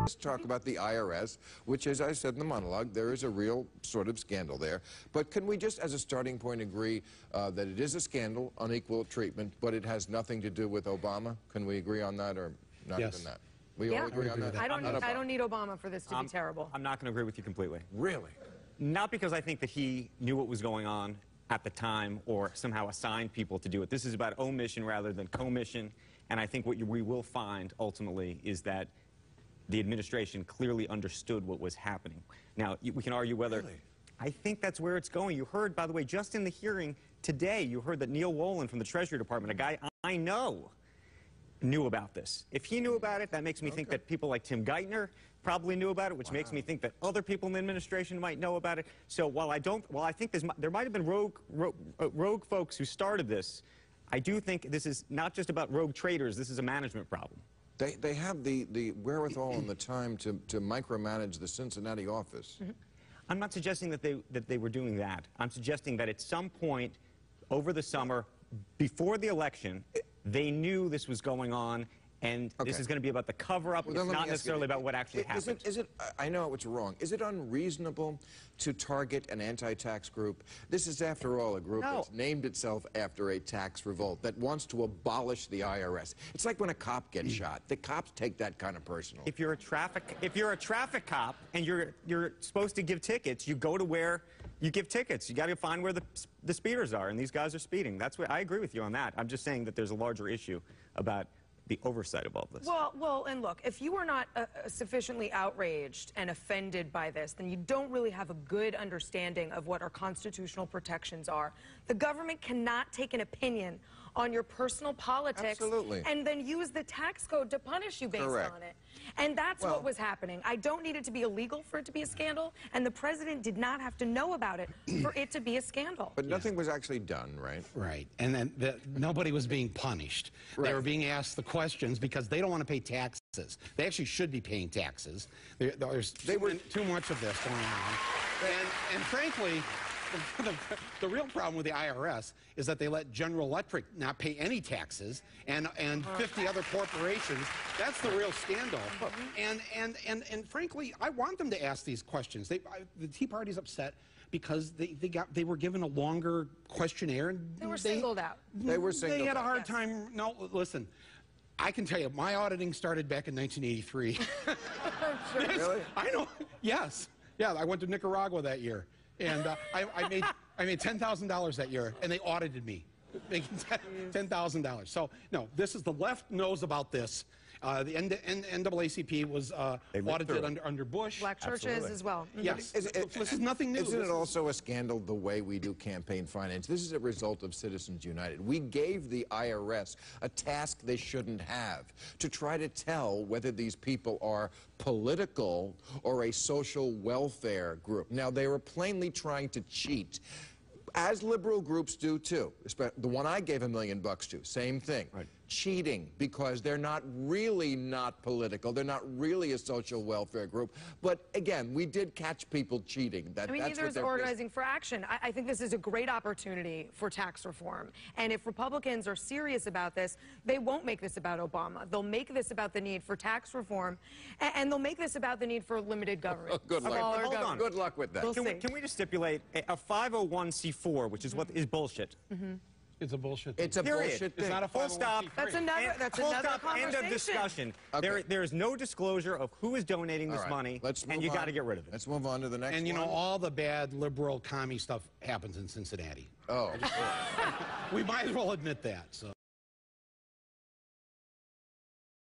Let's talk about the IRS, which, as I said in the monologue, there is a real sort of scandal there. But can we just, as a starting point, agree that it is a scandal, unequal treatment, but it has nothing to do with Obama? Can we agree on that, or not even that? We all agree on that? I don't need Obama for this to be terrible. I'm not going to agree with you completely. Really? Not because I think that he knew what was going on at the time or somehow assigned people to do it. This is about omission rather than commission, and I think what we will find ultimately is that the administration clearly understood what was happening. Now, we can argue whether... Really? I think that's where it's going. You heard, by the way, just in the hearing today, you heard that Neil Wolin from the Treasury Department, a guy I know, knew about this. If he knew about it, that makes me think that people like Tim Geithner probably knew about it, which makes me think that other people in the administration might know about it. So while I think there might have been rogue folks who started this, I do think this is not just about rogue traders. This is a management problem. They have the wherewithal and the time to micromanage the Cincinnati office. Mm-hmm. I'm not suggesting that they were doing that. I'm suggesting that at some point over the summer, before the election, they knew this was going on, and this is going to be about the cover-up. It's not necessarily about what actually happened. I know it's wrong. Is it unreasonable to target an anti-tax group? This is, after all, a group that's named itself after a tax revolt that wants to abolish the IRS. It's like when a cop gets shot. The cops take that kind of personal. If you're a traffic cop and you're supposed to give tickets, you go to where you give tickets. You got to find where the speeders are, and these guys are speeding. That's what I agree with you on that. I'm just saying that there's a larger issue about the oversight of all this. Well, and look, if you are not sufficiently outraged and offended by this, then you don't really have a good understanding of what our constitutional protections are. The government cannot take an opinion on your personal politics and then use the tax code to punish you based on it. And that's what was happening. I don't need it to be illegal for it to be a scandal, and the president did not have to know about it for it to be a scandal. But nothing was actually done, right? Right. And then nobody was being punished. They were being asked the questions because they don't want to pay taxes. They actually should be paying taxes. There's too much of this going on. And frankly, the real problem with the IRS is that they let General Electric not pay any taxes and 50 other corporations. That's the real scandal. And frankly, I want them to ask these questions. The Tea Party's upset because they were given a longer questionnaire. And they were singled out. They were singled out. They had a hard time. No, listen. I can tell you, my auditing started back in 1983. Sure. Really? I know. Yes. Yeah, I went to Nicaragua that year. And I made $10,000 that year, and they audited me, making $10,000. So no, the left knows about this. The NAACP was audited under Bush. Black churches as well. Yes, this is nothing new. Isn't it also a scandal the way we do campaign finance? This is a result of Citizens United. We gave the IRS a task they shouldn't have, to try to tell whether these people are political or a social welfare group. Now, they were plainly trying to cheat, as liberal groups do too. The one I gave $1 million to, same thing. Right. Cheating, because they're not political. They're not really a social welfare group. But again, we did catch people cheating. I mean, neither is Organizing for Action. I think this is a great opportunity for tax reform. And if Republicans are serious about this, they won't make this about Obama. They'll make this about the need for tax reform, and they'll make this about the need for limited government. Good luck. Hold on. Good luck with that. Can we just stipulate a 501c4, which is what is bullshit? It's a bullshit thing. It's a bullshit thing. It's not a full stop. That's another conversation. End of discussion. Okay. There is no disclosure of who is donating this money, and you got to get rid of it. Let's move on to the next one. And you know, all the bad liberal commie stuff happens in Cincinnati. Oh. We might as well admit that. So.